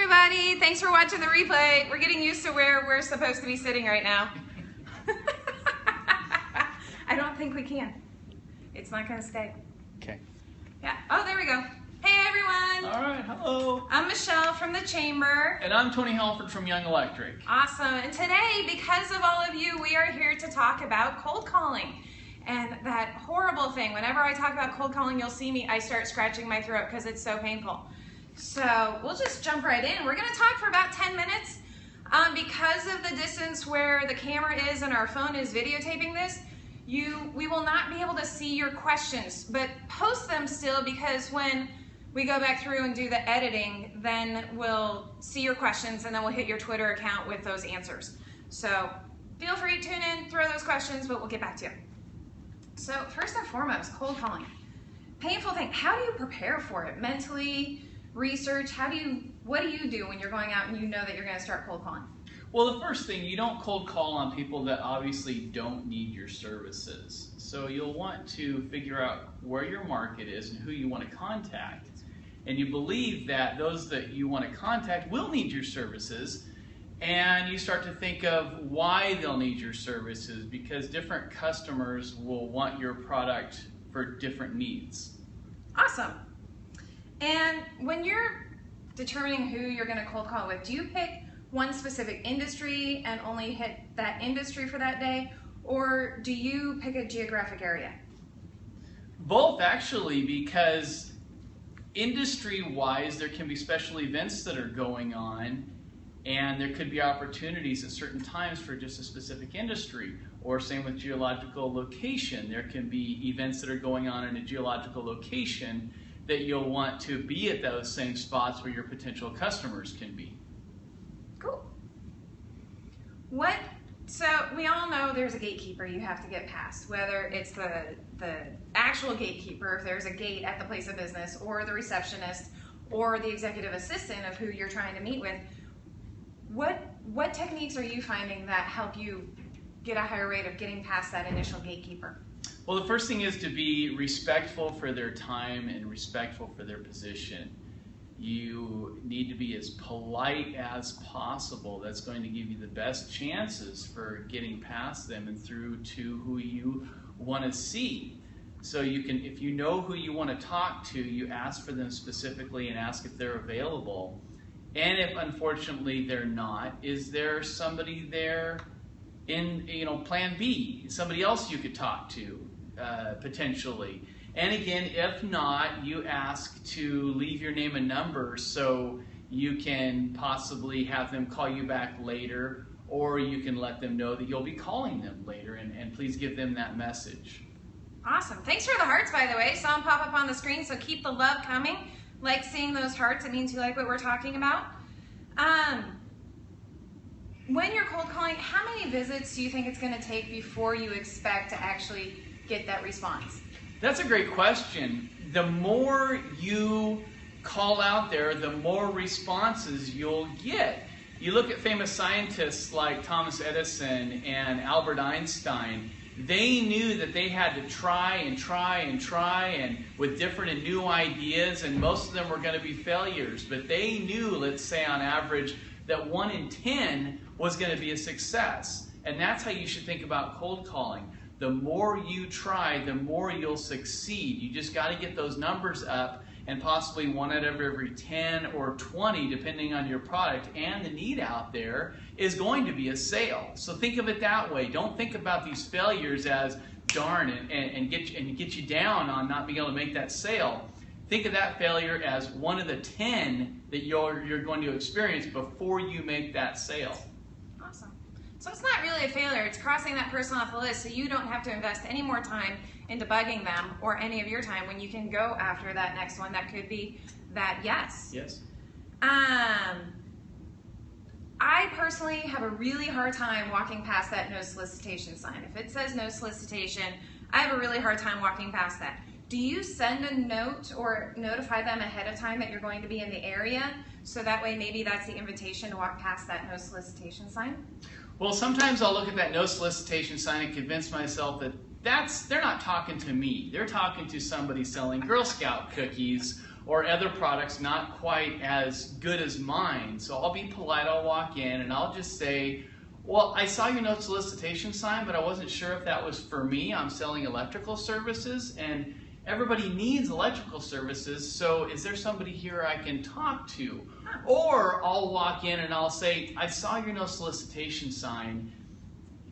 everybody. Thanks for watching the replay. We're getting used to where we're supposed to be sitting right now. I don't think we can. It's not going to stay. Okay. Yeah. Oh, there we go. Hey, everyone. All right. Hello. I'm Michelle from the Chamber. And I'm Tony Halford from Young Electric. Awesome. And today, because of all of you, we are here to talk about cold calling. And that horrible thing, whenever I talk about cold calling, you'll see me, I start scratching my throat because it's so painful. So we'll just jump right in. We're going to talk for about 10 minutes. Because of the distance where the camera is and our phone is videotaping this, we will not be able to see your questions, but post them still, because when we go back through and do the editing, then we'll see your questions and then we'll hit your Twitter account with those answers. So feel free to tune in, throw those questions, but we'll get back to you. So first and foremost, cold calling. Painful thing. How do you prepare for it? Mentally, research, what do you do when you're going out and you know that you're going to start cold calling? Well, the first thing, you don't cold call on people that obviously don't need your services. So you'll want to figure out where your market is and who you want to contact. And you believe that those that you want to contact will need your services, and you start to think of why they'll need your services, because different customers will want your product for different needs. Awesome. And when you're determining who you're going to cold call with, do you pick one specific industry and only hit that industry for that day, or do you pick a geographic area? Both, actually, because industry-wise, there can be special events that are going on, and there could be opportunities at certain times for just a specific industry. Or same with geological location. There can be events that are going on in a geological location that you'll want to be at those same spots where your potential customers can be. Cool. So we all know there's a gatekeeper you have to get past, whether it's the actual gatekeeper, if there's a gate at the place of business, or the receptionist, or the executive assistant of who you're trying to meet with. What techniques are you finding that help you get a higher rate of getting past that initial gatekeeper? Well, the first thing is to be respectful for their time and respectful for their position. You need to be as polite as possible. That's going to give you the best chances for getting past them and through to who you want to see. So you can, if you know who you want to talk to, you ask for them specifically and ask if they're available. And if unfortunately they're not, is there somebody there in plan B, somebody else you could talk to potentially? And again, if not, you ask to leave your name and number so you can possibly have them call you back later, or you can let them know that you'll be calling them later, and please give them that message. Awesome. Thanks for the hearts, by the way. Saw them pop up on the screen, so keep the love coming. Like seeing those hearts, it means you like what we're talking about. When you're cold calling, how many visits do you think it's going to take before you expect to actually get that response? That's a great question. The more you call out there, the more responses you'll get. You look at famous scientists like Thomas Edison and Albert Einstein. They knew that they had to try and with different and new ideas, and most of them were going to be failures. But they knew, let's say on average, that 1 in 10 was going to be a success. And that's how you should think about cold calling. The more you try, the more you'll succeed. You just got to get those numbers up, and possibly 1 out of every 10 or 20, depending on your product and the need out there, is going to be a sale. So think of it that way. Don't think about these failures as darn and get you down on not being able to make that sale. Think of that failure as 1 of the 10 that you're going to experience before you make that sale. Awesome. So it's not really a failure, it's crossing that person off the list so you don't have to invest any more time into bugging them or any of your time when you can go after that next one that could be that yes. Yes. I personally have a really hard time walking past that no solicitation sign. If it says no solicitation, I have a really hard time walking past that. Do you send a note or notify them ahead of time that you're going to be in the area, so that way maybe that's the invitation to walk past that no solicitation sign? Well, sometimes I'll look at that no solicitation sign and convince myself that they're not talking to me. They're talking to somebody selling Girl Scout cookies or other products not quite as good as mine. So I'll be polite, I'll walk in and I'll just say, well, I saw your no solicitation sign, but I wasn't sure if that was for me. I'm selling electrical services and everybody needs electrical services, so is there somebody here I can talk to? Or I'll walk in and I'll say, I saw your no solicitation sign.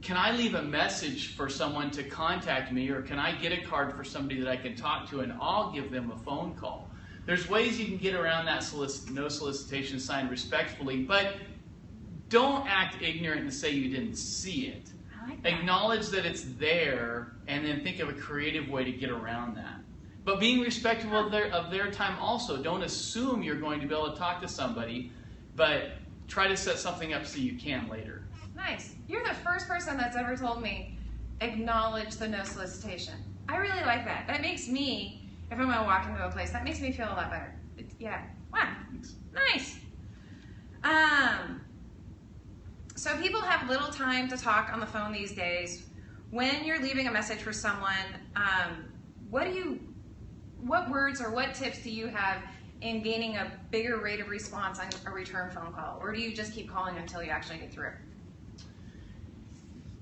Can I leave a message for someone to contact me, or can I get a card for somebody that I can talk to, and I'll give them a phone call? There's ways you can get around that no solicitation sign respectfully, but don't act ignorant and say you didn't see it. I like that. Acknowledge that it's there, and then think of a creative way to get around that. But being respectful of their time also. Don't assume you're going to be able to talk to somebody, but try to set something up so you can later. Nice. You're the first person that's ever told me, acknowledge the no solicitation. I really like that. That makes me, if I'm going to walk into a place, that makes me feel a lot better. Yeah. Wow. Thanks. Nice. So people have little time to talk on the phone these days. When you're leaving a message for someone, what words or what tips do you have in gaining a bigger rate of response on a return phone call? Or do you just keep calling until you actually get through?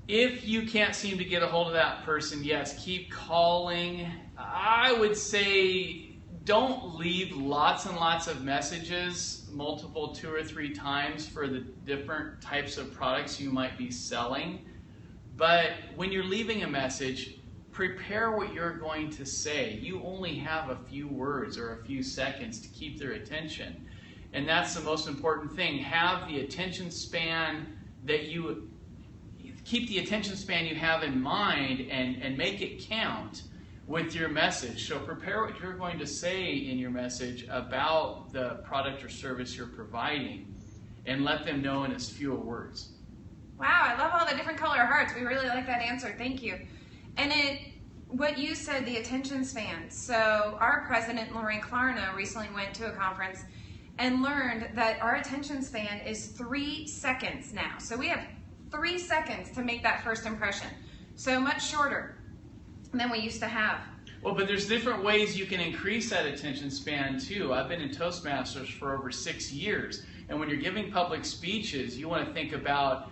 If you can't seem to get a hold of that person, yes, keep calling. I would say don't leave lots and lots of messages, multiple 2 or 3 times for the different types of products you might be selling. But when you're leaving a message, prepare what you're going to say. You only have a few words or a few seconds to keep their attention. And that's the most important thing. Have the attention span keep the attention span you have in mind and make it count with your message. So prepare what you're going to say in your message about the product or service you're providing and let them know in as few words. Wow, I love all the different color hearts. We really like that answer. Thank you. And what you said, the attention span. So our president, Lorraine Klarna, recently went to a conference and learned that our attention span is 3 seconds now. So we have 3 seconds to make that first impression. So much shorter than we used to have. Well, but there's different ways you can increase that attention span too. I've been in Toastmasters for over 6 years. And when you're giving public speeches, you want to think about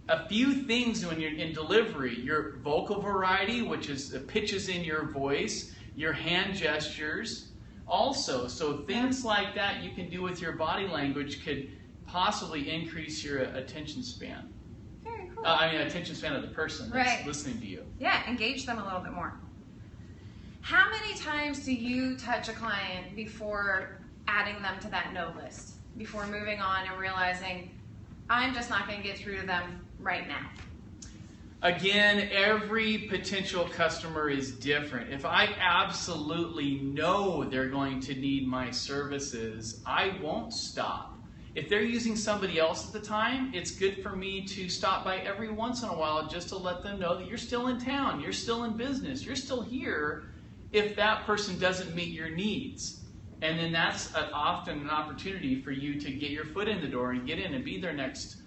a few things when you're in delivery. Your vocal variety, which is the pitches in your voice, your hand gestures also. So things like that you can do with your body language could possibly increase your attention span. Very cool. Attention span of the person that's Right. listening to you. Yeah, engage them a little bit more. How many times do you touch a client before adding them to that no list? Before moving on and realizing, I'm just not going to get through to them right now? Again, every potential customer is different. If I absolutely know they're going to need my services, I won't stop. If they're using somebody else at the time, it's good for me to stop by every once in a while just to let them know that you're still in town, you're still in business, you're still here if that person doesn't meet your needs. And then that's often an opportunity for you to get your foot in the door and get in and be their next,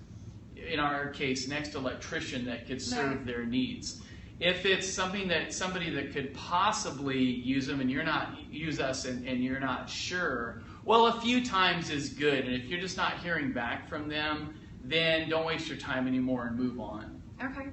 in our case, next electrician that could serve their needs. If it's somebody that could possibly use them and you're not, use us and you're not sure, well, a few times is good. And if you're just not hearing back from them, then don't waste your time anymore and move on. Okay.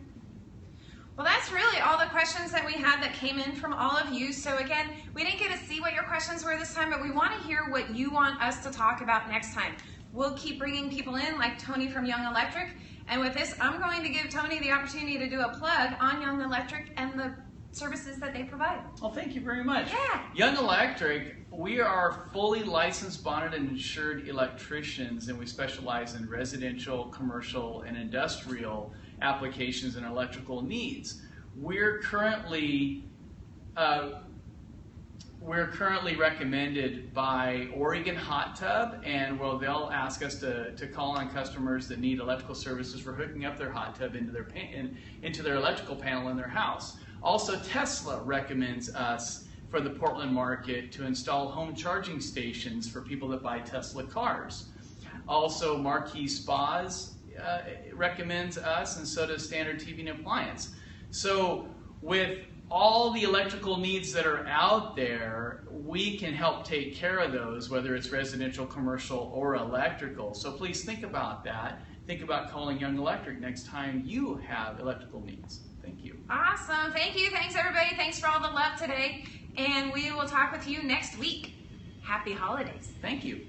Well, that's really all the questions that we had that came in from all of you. So again, we didn't get to see what your questions were this time, but we want to hear what you want us to talk about next time. We'll keep bringing people in like Tony from Young Electric. And with this, I'm going to give Tony the opportunity to do a plug on Young Electric and the services that they provide. Well, thank you very much. Yeah. Young Electric, we are fully licensed, bonded, and insured electricians, and we specialize in residential, commercial, and industrial applications and electrical needs. We're currently recommended by Oregon Hot Tub, and they'll ask us to call on customers that need electrical services for hooking up their hot tub into their electrical panel in their house. Also, Tesla recommends us for the Portland market to install home charging stations for people that buy Tesla cars. Also, Marquee Spas recommends us, and so does Standard TV and Appliance. So with all the electrical needs that are out there, we can help take care of those, whether it's residential, commercial, or electrical. So please think about that. Think about calling Young Electric next time you have electrical needs. Thank you. Awesome. Thank you. Thanks, everybody. Thanks for all the love today. And we will talk with you next week. Happy holidays. Thank you.